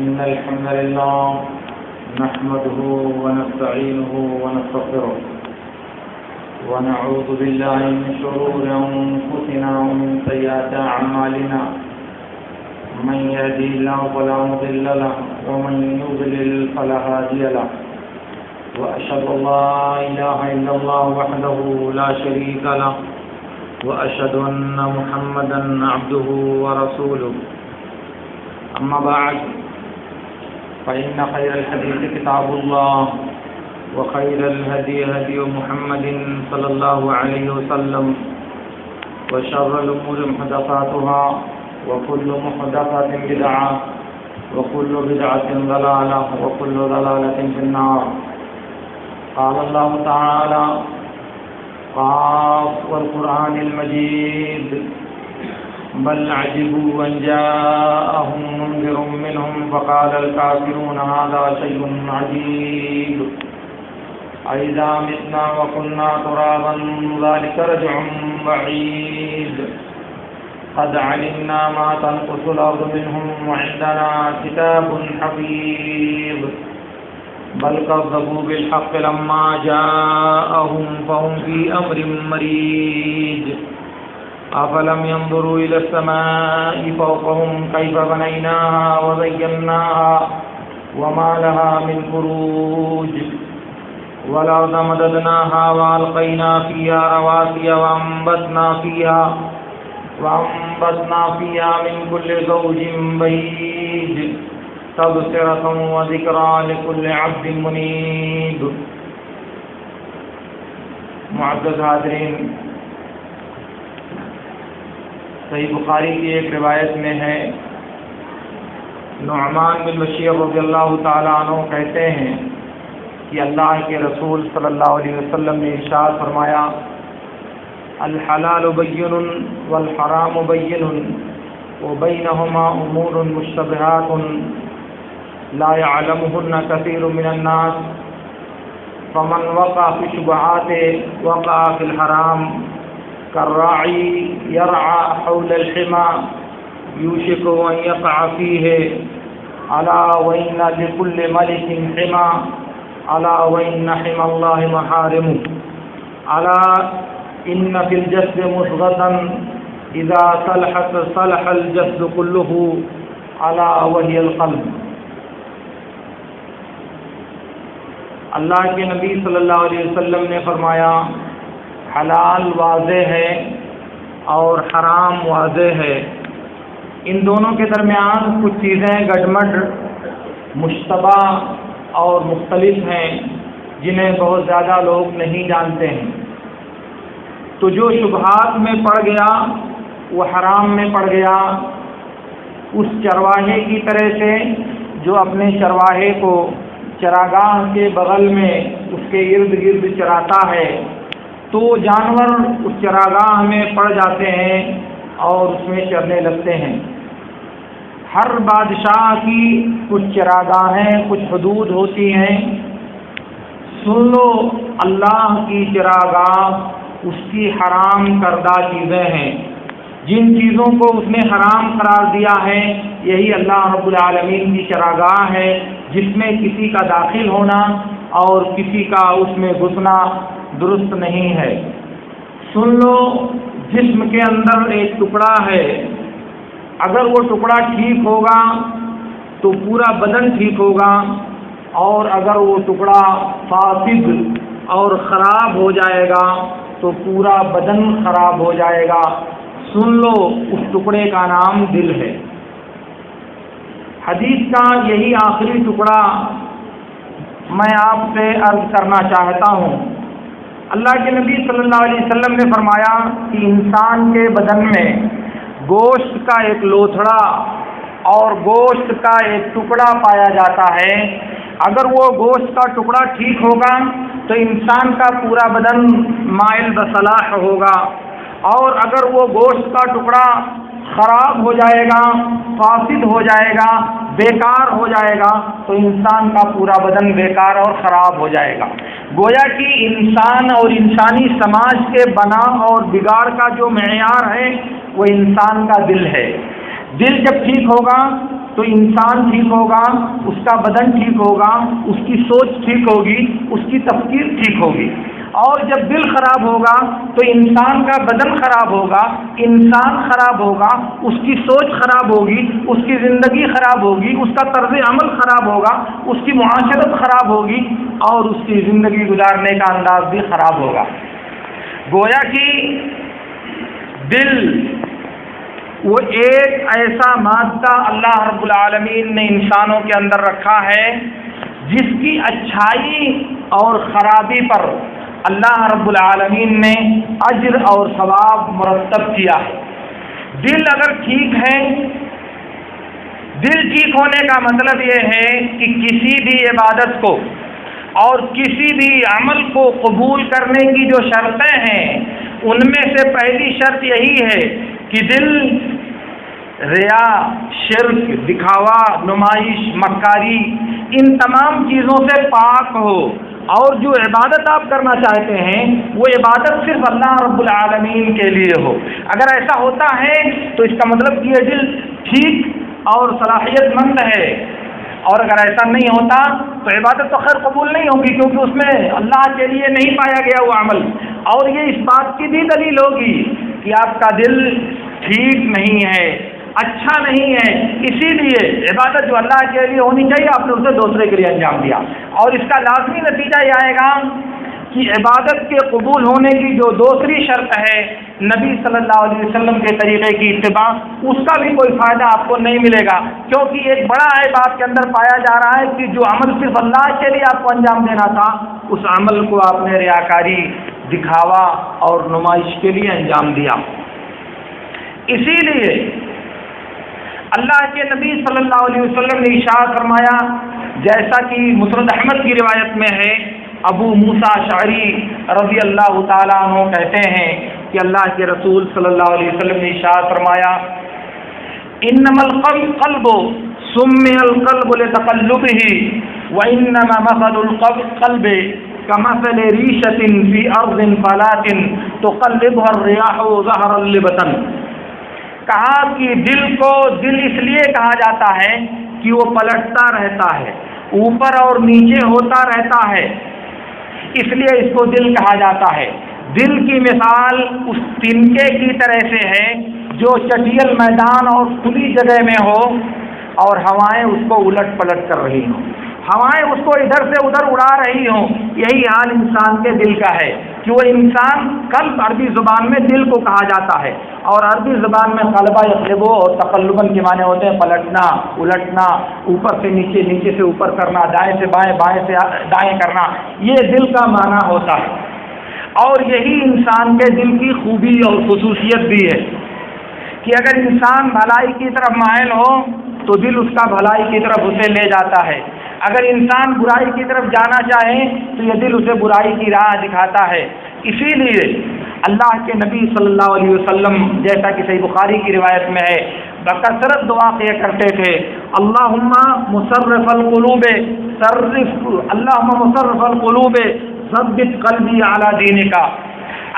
إن الحمد لله نحمده ونستعينه ونستغفره ونعوذ بالله من شرور أنفسنا ومن سيئات أعمالنا من يهده الله فلا مضل له ومن يضلل فلا هادي له وأشهد أن لا إله إلا الله وحده لا شريك له وأشهد أن محمدا عبده ورسوله أما بعد فإن خير الحديث كتاب الله وخير الهدي هدي محمد صلى الله عليه وسلم وشر الأمور محدثاتها وكل محدثة بدعة وكل بدعة ضلالة وكل ضلالة في النار. قال الله تعالى: قاف والقرآن المجيد بل عجبوا أن جاءهم منذر منهم فقال الكافرون هذا شيء عجيب أإذا متنا وكنا ترابا ذلك رجع بعيد قد علمنا ما تنقص الأرض منهم وعندنا كتاب حفيظ بل كذبوا بالحق لما جاءهم فهم في أمر مريج أفلم ينظروا إلى السماء فوقهم كيف بنيناها وزيناها وما لها من فروج والأرض مددناها وألقينا فيها رواسي وأنبتنا فيها من كل زوج بهيج تبصرة وذكرى لكل عبد منيب. معزز حاضرین، صحیح بخاری کی ایک روایت میں ہے، نعمان بن بشیر رضی اللہ تعالیٰ عنہ کہتے ہیں کہ اللہ کے رسول صلی اللہ علیہ وسلم نے ارشاد فرمایا: الحلال بین والحرام بین وبینہما امور مشتبہات لا يعلمهن كثير من الناس فمن وقع في الشبهات وقع في الحرام كالراعي يرعى حول الحمى يوشك أن يقع فيه ألا وإن لكل ملك حمى ألا وإن حمى الله محارمه ألا إن في الجسد مضغة إذا صلحت صلح الجسد كله ألا وهي القلب. اللہ کے نبی صلی اللہ علیہ وسلم نے فرمایا: حلال واضح ہے اور حرام واضح ہے، ان دونوں کے درمیان کچھ چیزیں گڈمڈ مشتبہ اور مختلف ہیں جنہیں بہت زیادہ لوگ نہیں جانتے ہیں. تو جو شبہات میں پڑ گیا وہ حرام میں پڑ گیا. اس چرواہے کی طرح سے جو اپنے چرواہے کو چراگاہ کے بغل میں اس کے ارد گرد چراتا ہے تو جانور اس چراگاہ میں پڑ جاتے ہیں اور اس میں چرنے لگتے ہیں. ہر بادشاہ کی کچھ چراگاہیں، کچھ حدود ہوتی ہیں. سن لو، اللہ کی چراگاہ اس کی حرام کردہ چیزیں ہیں. جن چیزوں کو اس نے حرام قرار دیا ہے یہی اللہ رب العالمین کی چراگاہ ہے، جس میں کسی کا داخل ہونا اور کسی کا اس میں گھسنا درست نہیں ہے. سن لو، جسم کے اندر ایک ٹکڑا ہے، اگر وہ ٹکڑا ٹھیک ہوگا تو پورا بدن ٹھیک ہوگا، اور اگر وہ ٹکڑا فاسد اور خراب ہو جائے گا تو پورا بدن خراب ہو جائے گا. سن لو، اس ٹکڑے کا نام دل ہے. حدیث کا یہی آخری ٹکڑا میں آپ سے عرض کرنا چاہتا ہوں. اللہ کے نبی صلی اللہ علیہ وسلم نے فرمایا کہ انسان کے بدن میں گوشت کا ایک لوتھڑا اور گوشت کا ایک ٹکڑا پایا جاتا ہے. اگر وہ گوشت کا ٹکڑا ٹھیک ہوگا تو انسان کا پورا بدن مائل بصلاح ہوگا، اور اگر وہ گوشت کا ٹکڑا خراب ہو جائے گا، فاسد ہو جائے گا، بیکار ہو جائے گا تو انسان کا پورا بدن بیکار اور خراب ہو جائے گا. گویا کہ انسان اور انسانی سماج کے بنا اور بگاڑ کا جو معیار ہے وہ انسان کا دل ہے. دل جب ٹھیک ہوگا تو انسان ٹھیک ہوگا، اس کا بدن ٹھیک ہوگا، اس کی سوچ ٹھیک ہوگی، اس کی تفکیر ٹھیک ہوگی۔ اور جب دل خراب ہوگا تو انسان کا بدن خراب ہوگا، انسان خراب ہوگا، اس کی سوچ خراب ہوگی، اس کی زندگی خراب ہوگی، اس کا طرز عمل خراب ہوگا، اس کی معاشرت خراب ہوگی اور اس کی زندگی گزارنے کا انداز بھی خراب ہوگا۔ گویا کہ دل وہ ایک ایسا مادہ اللہ رب العالمین نے انسانوں کے اندر رکھا ہے جس کی اچھائی اور خرابی پر اللہ رب العالمین نے اجر اور ثواب مرتب کیا ہے۔ دل اگر ٹھیک ہے، دل ٹھیک ہونے کا مطلب یہ ہے کہ کسی بھی عبادت کو اور کسی بھی عمل کو قبول کرنے کی جو شرطیں ہیں ان میں سے پہلی شرط یہی ہے کہ دل ریا، شرک، دکھاوا، نمائش، مکاری ان تمام چیزوں سے پاک ہو، اور جو عبادت آپ کرنا چاہتے ہیں وہ عبادت صرف اللہ رب العالمین کے لیے ہو۔ اگر ایسا ہوتا ہے تو اس کا مطلب کہ یہ دل ٹھیک اور صلاحیت مند ہے، اور اگر ایسا نہیں ہوتا تو عبادت تو خیر قبول نہیں ہوگی، کیونکہ اس میں اللہ کے لیے نہیں پایا گیا وہ عمل۔ اور یہ اس بات کی بھی دلیل ہوگی کہ آپ کا دل ٹھیک نہیں ہے، اچھا نہیں ہے، اسی لیے عبادت جو اللہ کے لیے ہونی چاہیے آپ نے اسے دوسرے کے لیے انجام دیا، اور اس کا لازمی نتیجہ یہ آئے گا کہ عبادت کے قبول ہونے کی جو دوسری شرط ہے نبی صلی اللہ علیہ وسلم کے طریقے کی اتباع، اس کا بھی کوئی فائدہ آپ کو نہیں ملے گا، کیونکہ ایک بڑا عیب آپ کے اندر پایا جا رہا ہے کہ جو عمل صرف اللہ کے لیے آپ کو انجام دینا تھا اس عمل کو آپ نے ریاکاری، دکھاوا اور نمائش کے لیے انجام دیا۔ اسی لیے اللہ کے نبی صلی اللہ علیہ وسلم نے ارشاد فرمایا، جیسا کہ مسند احمد کی روایت میں ہے، ابو موسیٰ اشعری رضی اللہ تعالیٰ عنہ کہتے ہیں کہ اللہ کے رسول صلی اللہ علیہ وسلم نے ارشاد فرمایا، انما القلب سمي القلب لتقلبه وانما مثل القلب كمثل ريشة في ارض فلاة تقلبها الرياح ظهرا لبطن۔ کہا کہ دل کو دل اس لیے کہا جاتا ہے کہ وہ پلٹتا رہتا ہے، اوپر اور نیچے ہوتا رہتا ہے، اس لیے اس کو دل کہا جاتا ہے۔ دل کی مثال اس تنکے کی طرح سے ہے جو چٹیل میدان اور کھلی جگہ میں ہو اور ہوائیں اس کو الٹ پلٹ کر رہی ہوں، ہوائیں اس کو ادھر سے ادھر اڑا رہی ہوں۔ یہی حال انسان کے دل کا ہے کہ وہ انسان، قلب عربی زبان میں دل کو کہا جاتا ہے، اور عربی زبان میں قلبہ یقلبو اور تقلباً کے معنی ہوتے ہیں پلٹنا، الٹنا، اوپر سے نیچے، نیچے سے اوپر کرنا، دائیں سے بائیں، بائیں سے دائیں کرنا، یہ دل کا معنی ہوتا ہے۔ اور یہی انسان کے دل کی خوبی اور خصوصیت بھی ہے کہ اگر انسان بھلائی کی طرف مائل ہو تو دل اس کا بھلائی کی طرف اسے لے جاتا ہے، اگر انسان برائی کی طرف جانا چاہے تو یہ دل اسے برائی کی راہ دکھاتا ہے۔ اسی لیے اللہ کے نبی صلی اللہ علیہ وسلم، جیسا کہ صحیح بخاری کی روایت میں ہے، بکثرت دعا کیا کرتے تھے، اللہم مصرف القلوب ثبت قلبی علی دینک،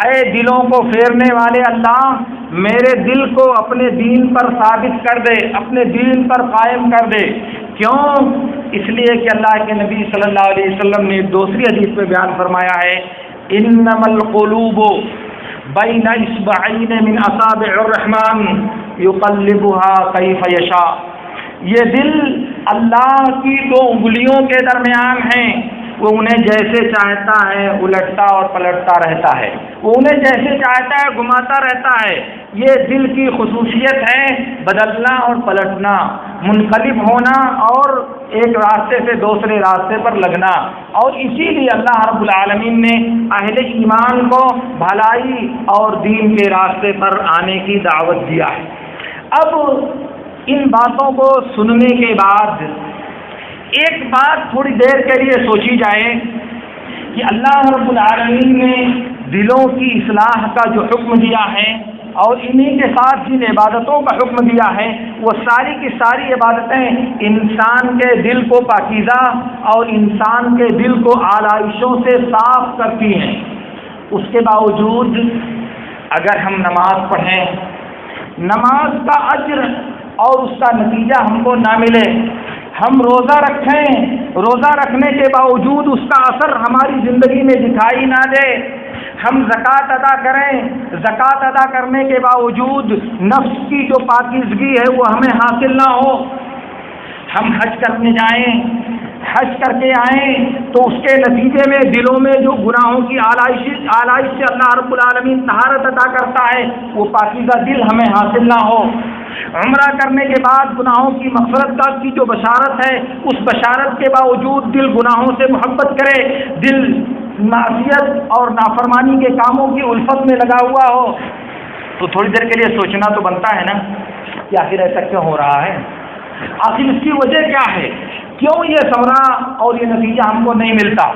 اے دلوں کو پھیرنے والے اللہ، میرے دل کو اپنے دین پر ثابت کر دے، اپنے دین پر قائم کر دے۔ کیوں؟ اس لیے کہ اللہ کے نبی صلی اللہ علیہ وسلم نے دوسری حدیث میں بیان فرمایا ہے، انما القلوب بین اصبعین من اصابع الرحمن یقلبها کیف یشاء، یہ دل اللہ کی دو انگلیوں کے درمیان ہیں، وہ انہیں جیسے چاہتا ہے الٹتا اور پلٹتا رہتا ہے، وہ انہیں جیسے چاہتا ہے گھماتا رہتا ہے۔ یہ دل کی خصوصیت ہے، بدلنا اور پلٹنا، منقلب ہونا اور ایک راستے سے دوسرے راستے پر لگنا۔ اور اسی لیے اللہ رب العالمین نے اہل ایمان کو بھلائی اور دین کے راستے پر آنے کی دعوت دیا ہے۔ اب ان باتوں کو سننے کے بعد ایک بات تھوڑی دیر کے لیے سوچی جائے کہ اللہ رب العالمین نے دلوں کی اصلاح کا جو حکم دیا ہے اور انہی کے ساتھ جن عبادتوں کا حکم دیا ہے وہ ساری کی ساری عبادتیں انسان کے دل کو پاکیزہ اور انسان کے دل کو آلائشوں سے صاف کرتی ہیں۔ اس کے باوجود اگر ہم نماز پڑھیں، نماز کا اجر اور اس کا نتیجہ ہم کو نہ ملے. ہم روزہ رکھیں, روزہ رکھنے کے باوجود اس کا اثر ہماری زندگی میں دکھائی نہ دے. ہم زکوٰۃ ادا کریں, زکوٰۃ ادا کرنے کے باوجود نفس کی جو پاکیزگی ہے وہ ہمیں حاصل نہ ہو. ہم حج کرنے جائیں, حج کر کے آئیں تو اس کے نتیجے میں دلوں میں جو گناہوں کی آلائش سے اللہ رب العالمین طہارت عطا کرتا ہے, وہ پاکیزہ دل ہمیں حاصل نہ ہو. عمرہ کرنے کے بعد گناہوں کی مغفرت کی جو بشارت ہے, اس بشارت کے باوجود دل گناہوں سے محبت کرے, دل معصیت اور نافرمانی کے کاموں کی الفت میں لگا ہوا ہو, تو تھوڑی دیر کے لیے سوچنا تو بنتا ہے نا کہ آخر ایسا کیوں ہو رہا ہے, آخر اس کی وجہ کیا ہے, کیوں یہ ثمرہ اور یہ نتیجہ ہم کو نہیں ملتا.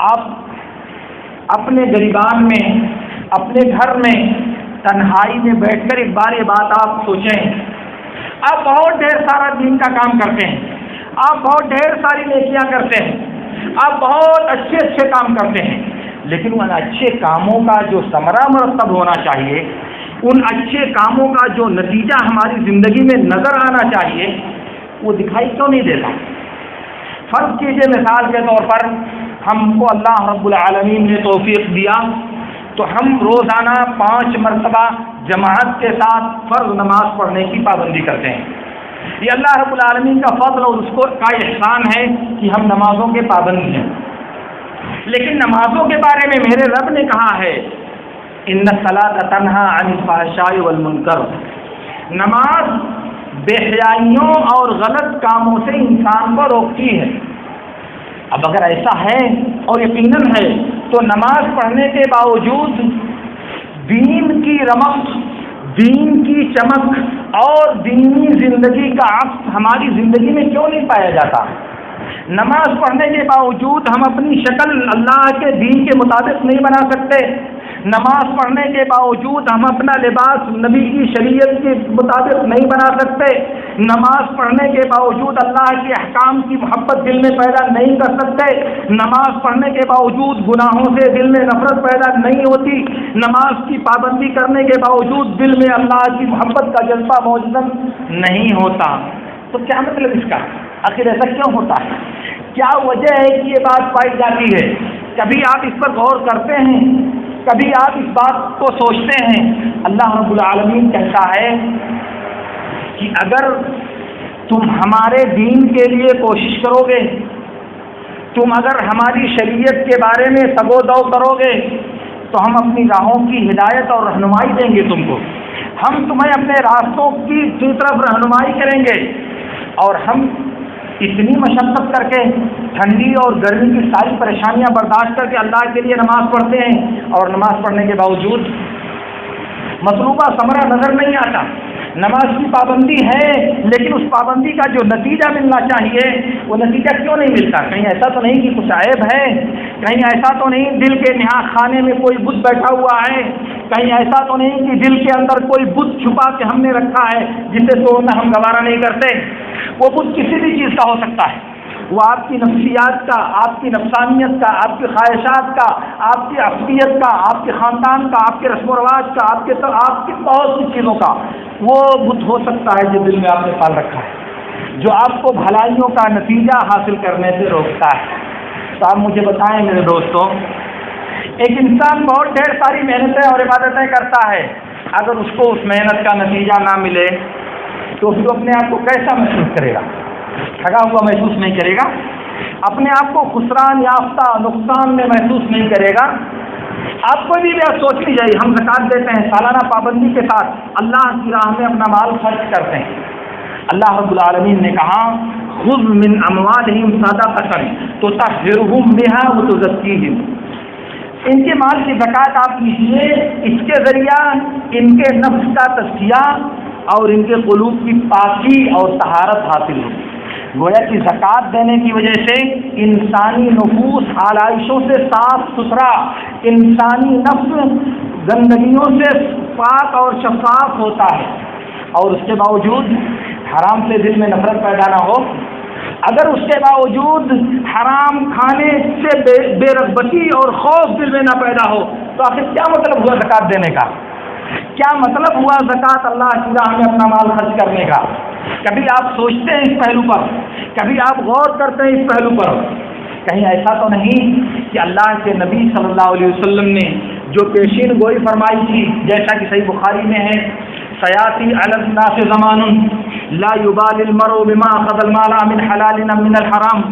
آپ اپنے گریبان میں, اپنے گھر میں تنہائی میں بیٹھ کر ایک بار یہ بات آپ سوچیں. آپ بہت ڈھیر سارا دین کا کام کرتے ہیں, آپ بہت ڈھیر ساری نیکیاں کرتے ہیں, آپ بہت اچھے اچھے کام کرتے ہیں, لیکن ان اچھے کاموں کا جو ثمرہ مرتب ہونا چاہیے, ان اچھے کاموں کا جو نتیجہ ہماری زندگی میں نظر آنا چاہیے, وہ دکھائی کیوں نہیں دیتا. فرض کیجئے مثال کے طور پر ہم کو اللہ رب العالمین نے توفیق دیا تو ہم روزانہ 5 مرتبہ جماعت کے ساتھ فرض نماز پڑھنے کی پابندی کرتے ہیں. یہ اللہ رب العالمین کا فضل اور اس کو کا احسان ہے کہ ہم نمازوں کے پابند ہیں. لیکن نمازوں کے بارے میں میرے رب نے کہا ہے ان الصلاۃ تنہی عن الفحشاء والمنکر, نماز بے حیائیوں اور غلط کاموں سے انسان کو روکتی ہے. اب اگر ایسا ہے اور یقیناً ہے تو نماز پڑھنے کے باوجود دین کی رمق, دین کی چمک اور دینی زندگی کا عکس ہماری زندگی میں کیوں نہیں پایا جاتا. نماز پڑھنے کے باوجود ہم اپنی شکل اللہ کے دین کے مطابق نہیں بنا سکتے. نماز پڑھنے کے باوجود ہم اپنا لباس نبی کی شریعت کے مطابق نہیں بنا سکتے. نماز پڑھنے کے باوجود اللہ کے احکام کی محبت دل میں پیدا نہیں کر سکتے. نماز پڑھنے کے باوجود گناہوں سے دل میں نفرت پیدا نہیں ہوتی. نماز کی پابندی کرنے کے باوجود دل میں اللہ کی محبت کا جذبہ موجود نہیں ہوتا. تو کیا مطلب اس کا, آخر ایسا کیوں ہوتا ہے, کیا وجہ ہے کہ یہ بات پائی جاتی ہے. کبھی آپ اس پر غور کرتے ہیں, کبھی آپ اس بات کو سوچتے ہیں. اللہ رب العالمین کہتا ہے کہ اگر تم ہمارے دین کے لیے کوشش کرو گے, تم اگر ہماری شریعت کے بارے میں سگ و دو کرو گے تو ہم اپنی راہوں کی ہدایت اور رہنمائی دیں گے تم کو. ہم تمہیں اپنے راستوں کی طرف رہنمائی کریں گے. اور ہم اتنی مشقت کر کے, ٹھنڈی اور گرمی کی ساری پریشانیاں برداشت کر کے اللہ کے لیے نماز پڑھتے ہیں, اور نماز پڑھنے کے باوجود مطلوبہ ثمرہ نظر نہیں آتا. نماز کی پابندی ہے لیکن اس پابندی کا جو نتیجہ ملنا چاہیے وہ نتیجہ کیوں نہیں ملتا. کہیں ایسا تو نہیں کہ کچھ عیب ہے, کہیں ایسا تو نہیں دل کے نہا خانے میں کوئی بت بیٹھا ہوا ہے, کہیں ایسا تو نہیں کہ دل کے اندر کوئی بت چھپا کے ہم نے رکھا ہے جسے توڑنا ہم گوارا نہیں کرتے. وہ بت کسی بھی چیز کا ہو سکتا ہے, وہ آپ کی نفسیات کا, آپ کی نفسانیت کا, آپ کی خواہشات کا, آپ کی عقیدت کا, آپ کے خاندان کا, آپ کے رسم و رواج کا, آپ کی بہت سی چیزوں کا وہ بت ہو سکتا ہے جو دل میں آپ نے پال رکھا ہے, جو آپ کو بھلائیوں کا نتیجہ حاصل کرنے سے روکتا ہے. تو آپ مجھے بتائیں میرے دوستوں, ایک انسان بہت ڈھیر ساری محنتیں اور عبادتیں کرتا ہے, اگر اس کو اس محنت کا نتیجہ نہ ملے تو اس کو اپنے آپ کو کیسا محسوس کرے گا؟ ٹھگا ہوا محسوس نہیں کرے گا, اپنے آپ کو خسران یافتہ نقصان میں محسوس نہیں کرے گا. آپ کو بھی بات سوچنی چاہیے. ہم زکوٰۃ دیتے ہیں سالانہ پابندی کے ساتھ, اللہ کی راہ میں اپنا مال خرچ کرتے ہیں. اللہ رب العالمین نے کہا خذ من اموالہم صدقۃ تطہرہم بہا وتزکیہم, ان کے مال کی زکوٰۃ آپ کیجیے, اس کے ذریعہ ان کے نفس کا تزکیہ اور ان کے قلوب کی پاکی اور طہارت حاصل ہو. گویا کہ زکوٰۃ دینے کی وجہ سے انسانی نفوس آلائشوں سے صاف ستھرا, انسانی نفس گندگیوں سے پاک اور شفاف ہوتا ہے, اور اس کے باوجود حرام سے دل میں نفرت پیدا نہ ہو. اگر اس کے باوجود حرام کھانے سے بے رغبتی اور خوف دل میں نہ پیدا ہو تو آخر کیا مطلب ہوا زکوٰۃ دینے کا؟ کیا مطلب ہوا زکوٰۃ اللہ کی راہ میں اپنا مال خرچ کرنے کا؟ کبھی آپ سوچتے ہیں اس پہلو پر؟ کبھی آپ غور کرتے ہیں اس پہلو پر؟ کہیں ایسا تو نہیں کہ اللہ کے نبی صلی اللہ علیہ وسلم نے جو پیشین گوئی فرمائی تھی، جیسا کہ صحیح بخاری میں ہے، سیاتی علی الناس زمان لا یبالی المرء بما اخذ المال من حلال ام من الحرام،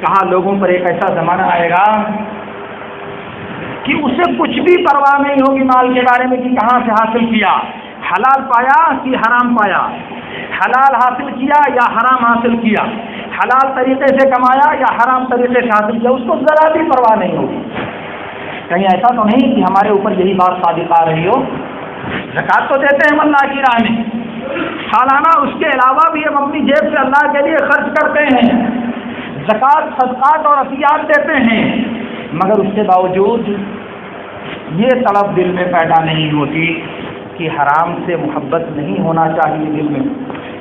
کہا لوگوں پر ایک ایسا زمانہ آئے گا کہ اسے کچھ بھی پرواہ نہیں ہوگی مال کے بارے میں کہ کہاں سے حاصل کیا، حلال پایا کہ حرام پایا، حلال حاصل کیا یا حرام حاصل کیا، حلال طریقے سے کمایا یا حرام طریقے سے حاصل کیا، اس کو ذرا بھی پرواہ نہیں ہوگی۔ کہیں ایسا تو نہیں کہ ہمارے اوپر یہی بات صادق آ رہی ہو؟ زکوٰۃ تو دیتے ہیں ہم اللہ کی راہ میں، سالانہ اس کے علاوہ بھی ہم اپنی جیب سے اللہ کے لیے خرچ کرتے ہیں، زکوٰۃ صدقات اور عطیات دیتے ہیں، مگر اس کے باوجود یہ طلب دل میں پیدا نہیں ہوتی کہ حرام سے محبت نہیں ہونا چاہیے، دل میں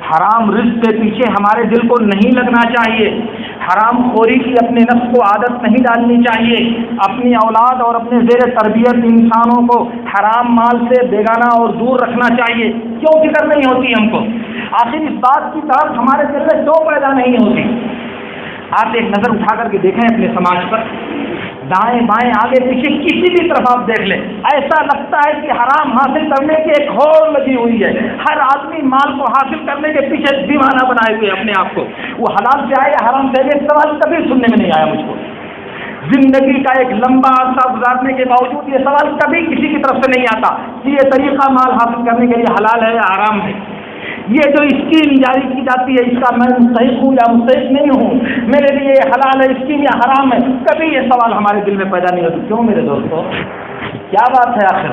حرام رزق کے پیچھے ہمارے دل کو نہیں لگنا چاہیے، حرام خوری کی اپنے نفس کو عادت نہیں ڈالنی چاہیے، اپنی اولاد اور اپنے زیر تربیت انسانوں کو حرام مال سے بیگانہ اور دور رکھنا چاہیے۔ کیوں فکر نہیں ہوتی ہم کو؟ آخر اس بات کی طرف ہمارے دل میں کیوں پیدا نہیں ہوتی؟ آپ ایک نظر اٹھا کر کے دیکھیں اپنے سماج پر، دائیں بائیں آگے پیچھے کسی بھی طرف آپ دیکھ لیں، ایسا لگتا ہے کہ حرام حاصل کرنے کی ایک ہوڑ لگی ہوئی ہے، ہر آدمی مال کو حاصل کرنے کے پیچھے دیوانہ بنائے ہوئے اپنے آپ کو، وہ حلال سے آئے یا حرام سے آئے، سوال کبھی سننے میں نہیں آیا مجھ کو، زندگی کا ایک لمبا عرصہ گزارنے کے باوجود یہ سوال کبھی کسی کی طرف سے نہیں آتا کہ یہ طریقہ مال حاصل کرنے کے لیے حلال ہے یا حرام ہے، یہ جو اسکیم جاری کی جاتی ہے اس کا میں مستحق ہوں یا مستحق نہیں ہوں، میرے لیے یہ حلال ہے اسکیم یا حرام ہے، کبھی یہ سوال ہمارے دل میں پیدا نہیں ہوتا۔ کیوں میرے دوستو؟ کیا بات ہے؟ آخر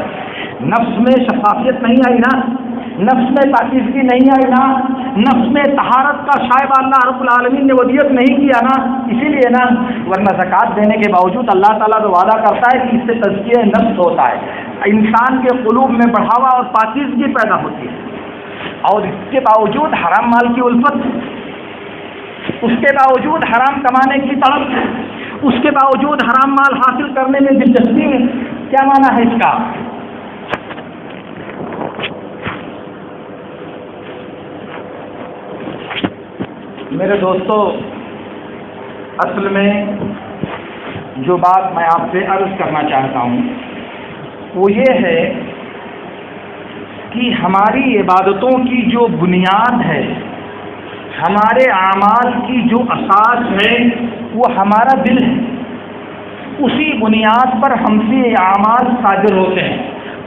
نفس میں شفافیت نہیں آئی نا، نفس میں پاکیزگی نہیں آئی نا، نفس میں طہارت کا شائبہ اللہ رب العالمین نے ودیت نہیں کیا نا، اسی لیے نا، ورنہ زکوٰۃ دینے کے باوجود اللہ تعالیٰ تو وعدہ کرتا ہے کہ اس سے تزکیہ نفس ہوتا ہے، انسان کے قلوب میں بڑھاوا اور پاکیزگی پیدا ہوتی ہے، اور اس کے باوجود حرام مال کی الفت، اس کے باوجود حرام کمانے کی طلب، اس کے باوجود حرام مال حاصل کرنے میں دلچسپی، کیا معنی ہے اس کا؟ میرے دوستو، اصل میں جو بات میں آپ سے عرض کرنا چاہتا ہوں وہ یہ ہے کہ ہماری عبادتوں کی جو بنیاد ہے، ہمارے اعمال کی جو اساس ہے، وہ ہمارا دل ہے، اسی بنیاد پر ہم سے اعمال صادر ہوتے ہیں،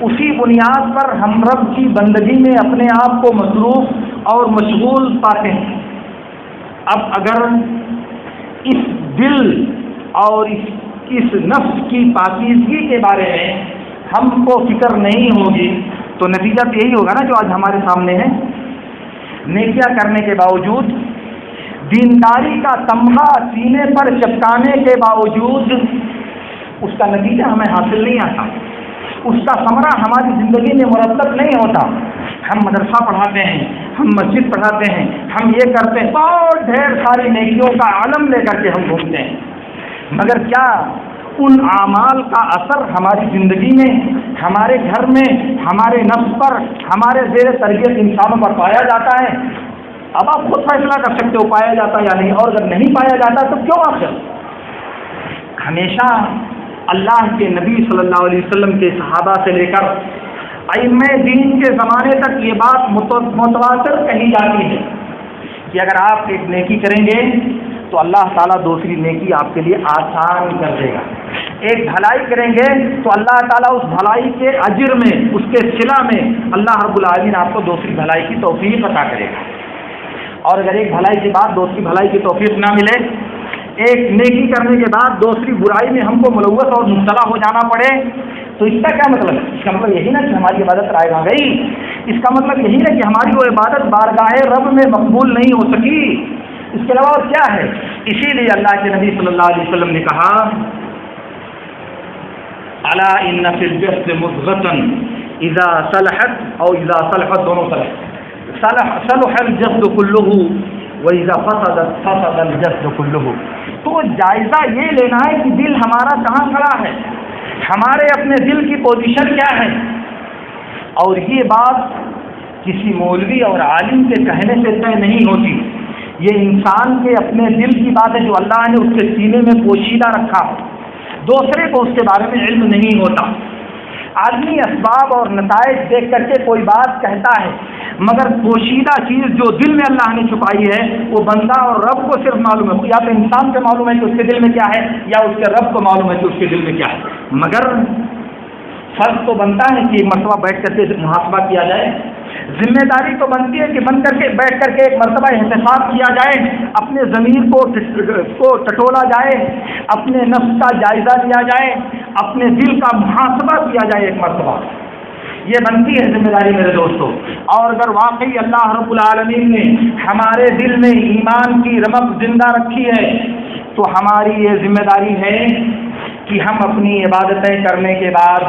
اسی بنیاد پر ہم رب کی بندگی میں اپنے آپ کو مصروف اور مشغول پاتے ہیں۔ اب اگر اس دل اور اس نفس کی پاکیزگی کے بارے میں ہم کو فکر نہیں ہوگی تو نتیجہ تو یہی ہوگا نا جو آج ہمارے سامنے ہے، نیکیاں کرنے کے باوجود، دینداری کا تمغہ سینے پر چپکانے کے باوجود اس کا نتیجہ ہمیں حاصل نہیں آتا، اس کا ثمرہ ہماری زندگی میں مرتب نہیں ہوتا۔ ہم مدرسہ پڑھاتے ہیں، ہم مسجد پڑھاتے ہیں، ہم یہ کرتے ہیں، اور ڈھیر ساری نیکیوں کا عالم لے کر کے ہم گھومتے ہیں، مگر کیا ان اعمال کا اثر ہماری زندگی میں، ہمارے گھر میں، ہمارے نفس پر، ہمارے زیر تربیت انسانوں پر پایا جاتا ہے؟ اب آپ خود فیصلہ کر سکتے ہو پایا جاتا یا نہیں، اور اگر نہیں پایا جاتا تو کیوں؟ آخر ہمیشہ اللہ کے نبی صلی اللہ علیہ وسلم کے صحابہ سے لے کر ائمہ دین کے زمانے تک یہ بات متواتر کہی جاتی ہے کہ اگر آپ ایک نیکی کریں گے تو اللہ تعالیٰ دوسری نیکی آپ کے لیے آسان کر دے گا، ایک بھلائی کریں گے تو اللہ تعالیٰ اس بھلائی کے اجر میں، اس کے صلہ میں اللہ رب العالمین آپ کو دوسری بھلائی کی توفیق عطا کرے گا، اور اگر ایک بھلائی کے بعد دوسری بھلائی کی توفیق نہ ملے، ایک نیکی کرنے کے بعد دوسری برائی میں ہم کو ملوث اور مبتلا ہو جانا پڑے، تو اس کا کیا مطلب ہے؟ اس کا مطلب یہی نا کہ ہماری عبادت رائے گا گئی، اس کا مطلب یہی نا کہ ہماری وہ عبادت بارگاہ رب میں مقبول نہیں ہو سکی، اس کے علاوہ اور کیا ہے؟ اسی لیے اللہ کے نبی صلی اللہ علیہ وسلم نے کہا الا ان فی الجسد مضغۃ اذا صلحت او اذا صلحت، دونوں صلح الجسد كله واذا فسدت فسد الجسد كله۔ تو جائزہ یہ لینا ہے کہ دل ہمارا کہاں کھڑا ہے، ہمارے اپنے دل کی پوزیشن کیا ہے، اور یہ بات کسی مولوی اور عالم کے کہنے سے طے نہیں ہوتی، یہ انسان کے اپنے دل کی بات ہے جو اللہ نے اس کے سینے میں پوشیدہ رکھا، دوسرے کو اس کے بارے میں علم نہیں ہوتا۔ آدمی اسباب اور نتائج دیکھ کر کے کوئی بات کہتا ہے، مگر پوشیدہ چیز جو دل میں اللہ نے چھپائی ہے وہ بندہ اور رب کو صرف معلوم ہے۔ یا تو انسان کو معلوم ہے کہ اس کے دل میں کیا ہے، یا اس کے رب کو معلوم ہے کہ اس کے دل میں کیا ہے۔ مگر فرض تو بنتا ہے کہ ایک مرتبہ بیٹھ کر کے محاسبہ کیا جائے، ذمہ داری تو بنتی ہے کہ بیٹھ کر کے ایک مرتبہ احتساب کیا جائے، اپنے ضمیر کو ٹٹولا جائے، اپنے نفس کا جائزہ لیا جائے، اپنے دل کا محاسبہ کیا جائے ایک مرتبہ، یہ بنتی ہے ذمہ داری میرے دوستوں۔ اور اگر واقعی اللہ رب العالمین نے ہمارے دل میں ایمان کی رمق زندہ رکھی ہے تو ہماری یہ ذمہ داری ہے کہ ہم اپنی عبادتیں کرنے کے بعد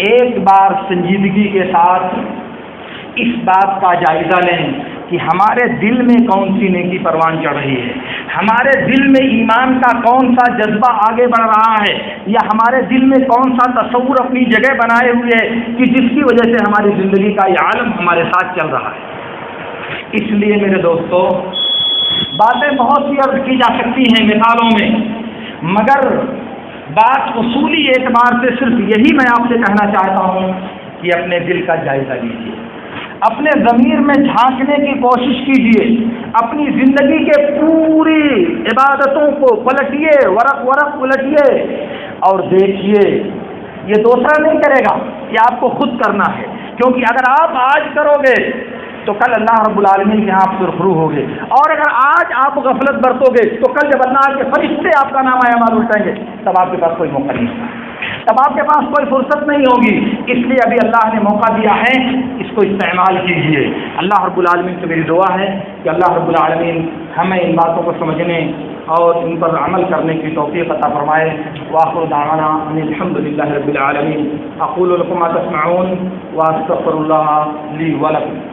ایک بار سنجیدگی کے ساتھ اس بات کا جائزہ لیں کہ ہمارے دل میں کون سی نیکی پروان چڑھ رہی ہے، ہمارے دل میں ایمان کا کون سا جذبہ آگے بڑھ رہا ہے، یا ہمارے دل میں کون سا تصور اپنی جگہ بنائے ہوئے ہے کہ جس کی وجہ سے ہماری زندگی کا یہ عالم ہمارے ساتھ چل رہا ہے۔ اس لیے میرے دوستو، باتیں بہت سی عرض کی جا سکتی ہیں مثالوں میں، مگر بات اصولی اعتبار سے صرف یہی میں آپ سے کہنا چاہتا ہوں کہ اپنے دل کا جائزہ لیجیے، اپنے ضمیر میں جھانکنے کی کوشش کیجیے، اپنی زندگی کے پوری عبادتوں کو پلٹیے، ورق پلٹیے اور دیکھیے۔ یہ دوسرا نہیں کرے گا، یہ آپ کو خود کرنا ہے، کیونکہ اگر آپ آج کرو گے تو کل اللہ رب العالمین کے آپ سرخرو ہوگے، اور اگر آج آپ غفلت برتو گے تو کل جب اللہ کے فرشتے آپ کا نام اعمال اٹھائیں گے تب آپ کے پاس کوئی موقع نہیں ہوگا، تب آپ کے پاس کوئی فرصت نہیں ہوگی۔ اس لیے ابھی اللہ نے موقع دیا ہے، اس کو استعمال کیجیے۔ اللہ رب العالمین سے میری دعا ہے کہ اللہ رب العالمین ہمیں ان باتوں کو سمجھنے اور ان پر عمل کرنے کی توفیق عطا فرمائے۔ وآخر دعوانا ان الحمد للہ رب العالمین۔ اقول لكم ما تسمعون واستغفر الله لي ولكم۔